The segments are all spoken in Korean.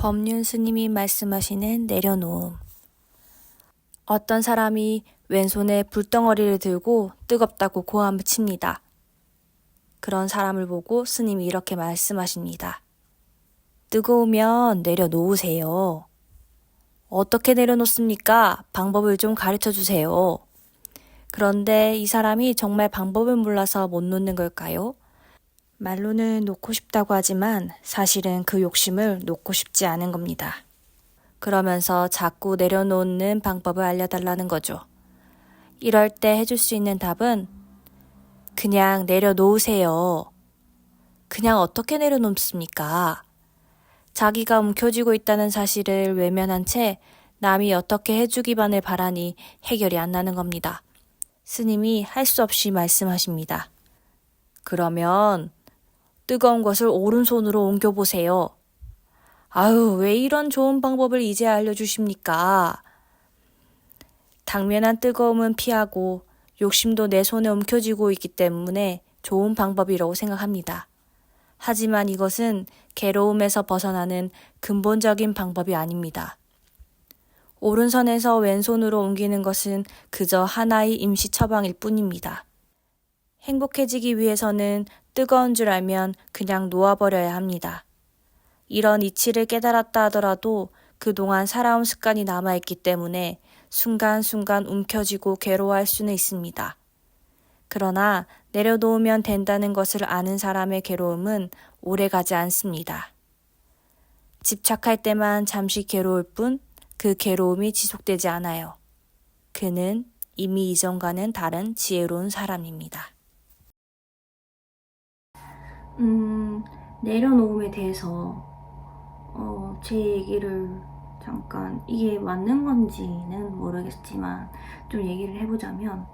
법륜 스님이 말씀하시는 내려놓음. 어떤 사람이 왼손에 불덩어리를 들고 뜨겁다고 고함을 칩니다. 그런 사람을 보고 스님이 이렇게 말씀하십니다. 뜨거우면 내려놓으세요. 어떻게 내려놓습니까? 방법을 좀 가르쳐 주세요. 그런데 이 사람이 정말 방법을 몰라서 못 놓는 걸까요? 말로는 놓고 싶다고 하지만 사실은 그 욕심을 놓고 싶지 않은 겁니다. 그러면서 자꾸 내려놓는 방법을 알려달라는 거죠. 이럴 때 해줄 수 있는 답은 그냥 내려놓으세요. 그냥 어떻게 내려놓습니까? 자기가 움켜쥐고 있다는 사실을 외면한 채 남이 어떻게 해주기만을 바라니 해결이 안 나는 겁니다. 스님이 할 수 없이 말씀하십니다. 그러면 뜨거운 것을 오른손으로 옮겨보세요. 아유, 왜 이런 좋은 방법을 이제 알려주십니까? 당면한 뜨거움은 피하고 욕심도 내 손에 움켜쥐고 있기 때문에 좋은 방법이라고 생각합니다. 하지만 이것은 괴로움에서 벗어나는 근본적인 방법이 아닙니다. 오른손에서 왼손으로 옮기는 것은 그저 하나의 임시 처방일 뿐입니다. 행복해지기 위해서는 뜨거운 줄 알면 그냥 놓아버려야 합니다. 이런 이치를 깨달았다 하더라도 그동안 살아온 습관이 남아있기 때문에 순간순간 움켜쥐고 괴로워할 수는 있습니다. 그러나 내려놓으면 된다는 것을 아는 사람의 괴로움은 오래가지 않습니다. 집착할 때만 잠시 괴로울 뿐 그 괴로움이 지속되지 않아요. 그는 이미 이전과는 다른 지혜로운 사람입니다. 내려놓음에 대해서 제 얘기를 잠깐 이게 맞는 건지는 모르겠지만 좀 얘기를 해보자면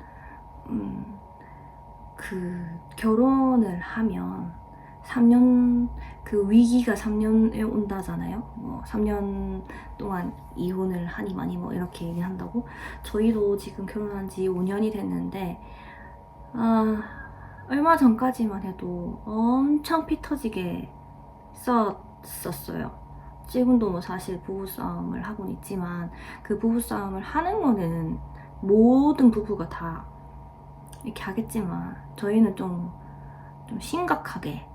그 결혼을 하면 3년 그 위기가 3년에 온다잖아요. 뭐 3년 동안 이혼을 하니 많이 뭐 이렇게 얘기한다고. 저희도 지금 결혼한 지 5년이 됐는데 얼마 전까지만 해도 엄청 피 터지게 싸웠었어요. 지금도 뭐 사실 부부싸움을 하고는 있지만 그 부부싸움을 하는 거는 모든 부부가 다 이렇게 하겠지만 저희는 좀 심각하게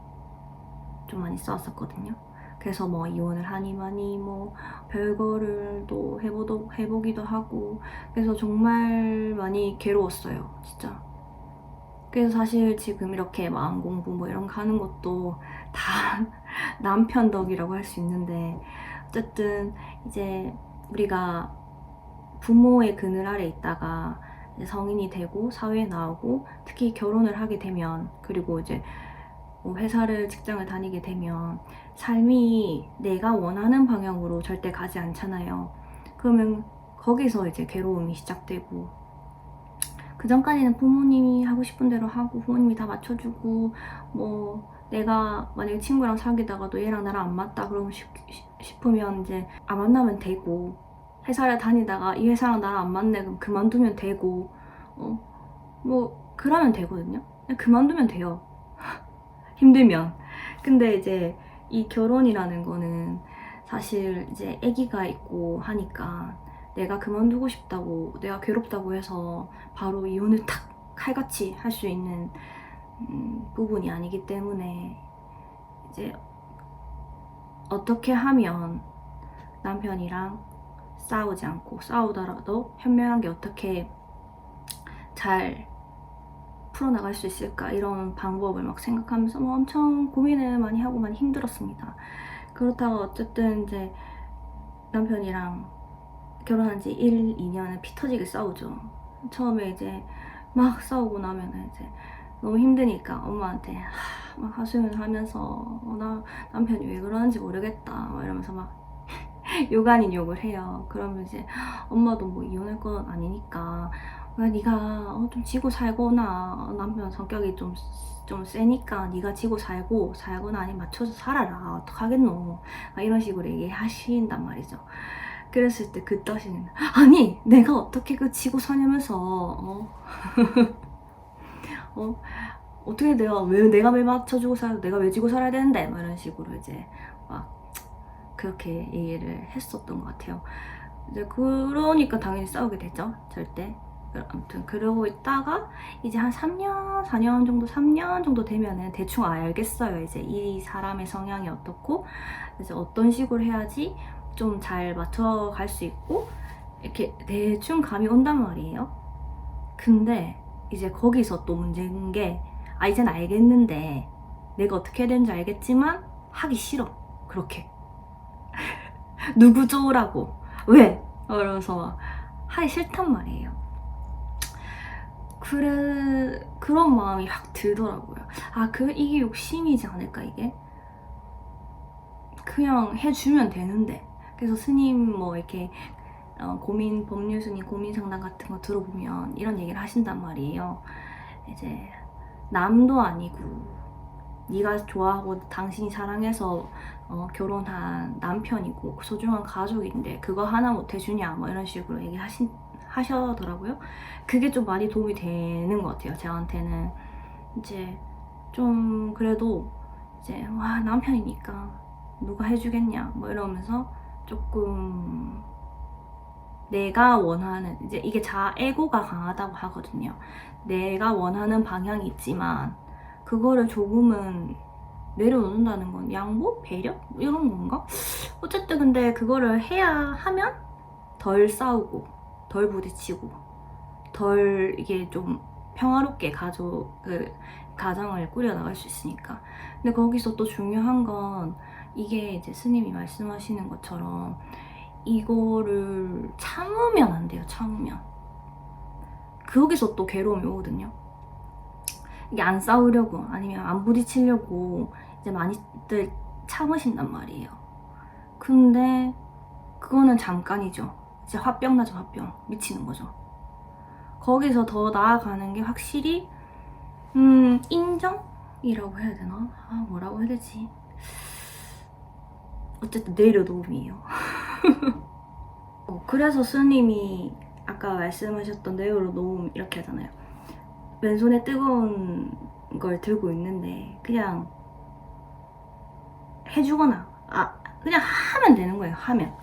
좀 많이 싸웠었거든요. 그래서 뭐 이혼을 하니 많이 뭐 별거를 또 해보기도 하고 그래서 정말 많이 괴로웠어요. 진짜. 그래서 사실 지금 이렇게 마음 공부 뭐 이런 거 하는 것도 다 남편 덕이라고 할 수 있는데 어쨌든 이제 우리가 부모의 그늘 아래 있다가 이제 성인이 되고 사회에 나오고 특히 결혼을 하게 되면 그리고 이제 뭐 회사를 직장을 다니게 되면 삶이 내가 원하는 방향으로 절대 가지 않잖아요. 그러면 거기서 이제 괴로움이 시작되고 그 전까지는 부모님이 하고 싶은 대로 하고 부모님이 다 맞춰주고 뭐 내가 만약에 친구랑 사귀다가도 얘랑 나랑 안 맞다 그러면 싶으면 이제 안 만나면 되고 회사를 다니다가 이 회사랑 나랑 안 맞네 그럼 그만두면 되고 뭐 그러면 되거든요. 그냥 그만두면 돼요. 힘들면. 근데 이제 이 결혼이라는 거는 사실 이제 아기가 있고 하니까 내가 그만두고 싶다고 내가 괴롭다고 해서 바로 이혼을 탁 칼같이 할 수 있는 부분이 아니기 때문에 이제 어떻게 하면 남편이랑 싸우지 않고 싸우더라도 현명하게 어떻게 잘 풀어나갈 수 있을까 이런 방법을 막 생각하면서 뭐 엄청 고민을 많이 하고 많이 힘들었습니다. 그렇다가 어쨌든 이제 남편이랑 결혼한 지 1, 2년을 피 터지게 싸우죠. 처음에 이제 막 싸우고 나면은 이제 너무 힘드니까 엄마한테 막 하소연을 하면서 나 남편이 왜 그러는지 모르겠다 막 이러면서 막 욕 아닌 욕을 해요. 그러면 이제 엄마도 뭐 이혼할 건 아니니까 네가 좀 지고 살거나 남편 성격이 좀 세니까 네가 지고 살거나 아니면 맞춰서 살아라 어떡하겠노 이런 식으로 얘기하신단 말이죠. 그랬을 때 그 따시는 아니 내가 어떻게 그 지고 사냐면서 어떻게 내가 왜 맞춰주고 내가 왜 지고 살아야 되는데 막 이런 식으로 이제 막 그렇게 얘기를 했었던 것 같아요. 이제 그러니까 당연히 싸우게 되죠. 절대. 아무튼 그러고 있다가 이제 한 3년, 4년 정도, 3년 정도 되면은 대충 알겠어요. 이제 이 사람의 성향이 어떻고 이제 어떤 식으로 해야지 좀 잘 맞춰갈 수 있고 이렇게 대충 감이 온단 말이에요. 근데 이제 거기서 또 문제인 게 이젠 알겠는데 내가 어떻게 해야 되는지 알겠지만 하기 싫어. 그렇게. 누구 좋으라고. 왜? 그러면서 하기 싫단 말이에요. 그런 마음이 확 들더라고요. 이게 욕심이지 않을까, 이게? 그냥 해주면 되는데. 그래서 스님 뭐 이렇게 법률 스님 고민 상담 같은 거 들어보면 이런 얘기를 하신단 말이에요. 이제 남도 아니고 네가 좋아하고 당신이 사랑해서 결혼한 남편이고 소중한 가족인데 그거 하나 못 해주냐 뭐 이런 식으로 하셔더라고요. 그게 좀 많이 도움이 되는 것 같아요. 저한테는 이제 좀 그래도 이제 와 남편이니까 누가 해주겠냐 뭐 이러면서 조금 내가 원하는 이제 이게 에고가 강하다고 하거든요. 내가 원하는 방향이 있지만 그거를 조금은 내려놓는다는 건 양보? 배려? 뭐 이런 건가? 어쨌든 근데 그거를 하면 덜 싸우고 덜 부딪히고 덜 이게 좀 평화롭게 가정을 꾸려나갈 수 있으니까. 근데 거기서 또 중요한 건 이게 이제 스님이 말씀하시는 것처럼 이거를 참으면 안 돼요. 참으면 거기서 또 괴로움이 오거든요. 이게 안 싸우려고 아니면 안 부딪히려고 이제 많이들 참으신단 말이에요. 근데 그거는 잠깐이죠. 이제 화병 나죠. 화병 미치는 거죠. 거기서 더 나아가는 게 확실히 인정이라고 해야 되나? 뭐라고 해야 되지? 어쨌든 내려놓음이에요. 그래서 스님이 아까 말씀하셨던 내려놓음 이렇게 하잖아요. 왼손에 뜨거운 걸 들고 있는데 그냥 해주거나 그냥 하면 되는 거예요.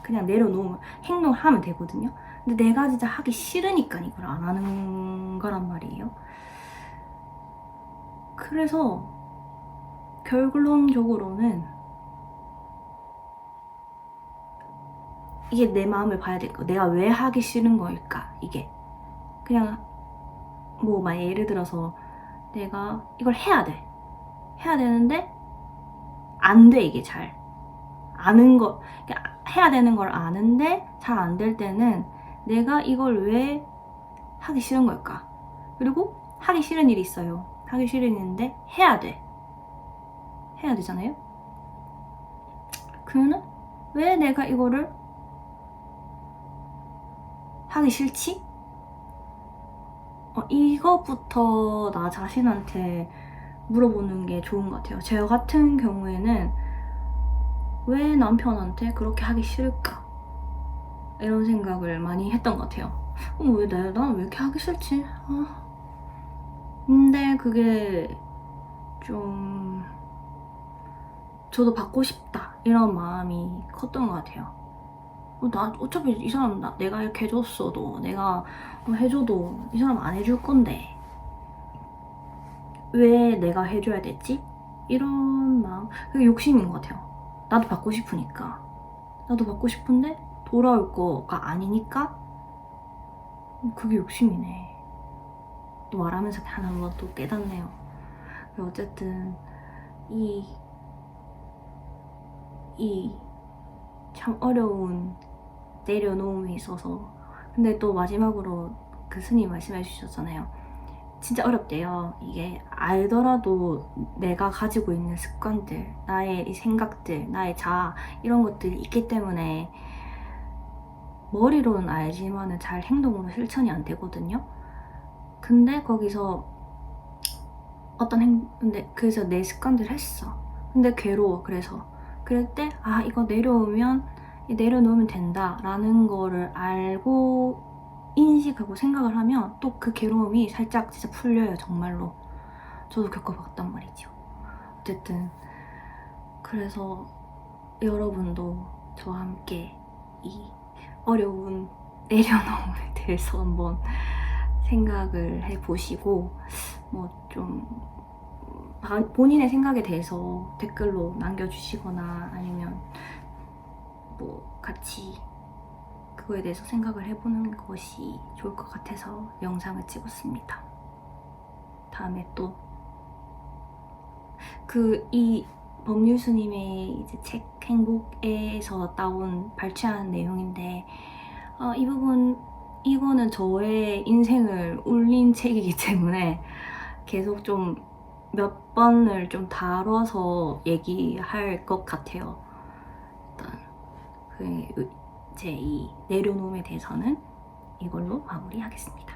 그냥 내려놓으면 행동하면 되거든요. 근데 내가 진짜 하기 싫으니까 이걸 안 하는 거란 말이에요. 그래서 결론적으로는 이게 내 마음을 봐야 될 거. 내가 왜 하기 싫은 걸까? 이게 그냥 뭐 막 예를 들어서 내가 이걸 해야 되는데 안 돼. 이게 잘 아는 거 해야 되는 걸 아는데 잘 안 될 때는 내가 이걸 왜 하기 싫은 걸까? 그리고 하기 싫은 일이 있어요. 하기 싫은 일인데 해야 되잖아요. 그러면은 왜 내가 이거를 하기 싫지? 이것부터 나 자신한테 물어보는 게 좋은 것 같아요. 저 같은 경우에는 왜 남편한테 그렇게 하기 싫을까? 이런 생각을 많이 했던 것 같아요. 난 왜 이렇게 하기 싫지? 근데 그게 좀 저도 받고 싶다 이런 마음이 컸던 것 같아요. 나 어차피 이 사람 내가 이렇게 해줬어도 내가 해줘도 이 사람 안 해줄 건데 왜 내가 해줘야 됐지? 이런 마음, 그게 욕심인 것 같아요. 나도 받고 싶으니까. 나도 받고 싶은데 돌아올 거가 아니니까 그게 욕심이네. 또 말하면서 하나 한번 또 깨닫네요. 어쨌든 이 참 어려운 내려놓음이 있어서. 근데 또 마지막으로 그 스님 말씀해 주셨잖아요. 진짜 어렵대요. 이게 알더라도 내가 가지고 있는 습관들, 나의 생각들, 나의 자아 이런 것들이 있기 때문에 머리로는 알지만은 잘 행동으로 실천이 안 되거든요. 근데 거기서 근데 그래서 내 습관들 했어. 근데 괴로워. 그럴 때 이거 내려놓으면 된다라는 거를 알고 인식하고 생각을 하면 또 그 괴로움이 살짝 진짜 풀려요. 정말로. 저도 겪어봤단 말이죠. 어쨌든 그래서 여러분도 저와 함께 이 어려운 내려놓음에 대해서 한번 생각을 해보시고 뭐 좀 본인의 생각에 대해서 댓글로 남겨주시거나 아니면 뭐 같이 그거에 대해서 생각을 해보는 것이 좋을 것 같아서 영상을 찍었습니다. 다음에 또 이 법률스님의 이제 책 행복에서 따온 발췌한 내용인데 이거는 저의 인생을 울린 책이기 때문에 계속 좀 몇 번을 좀 다뤄서 얘기할 것 같아요. 일단 제 이 내려놓음에 대해서는 이걸로 마무리하겠습니다.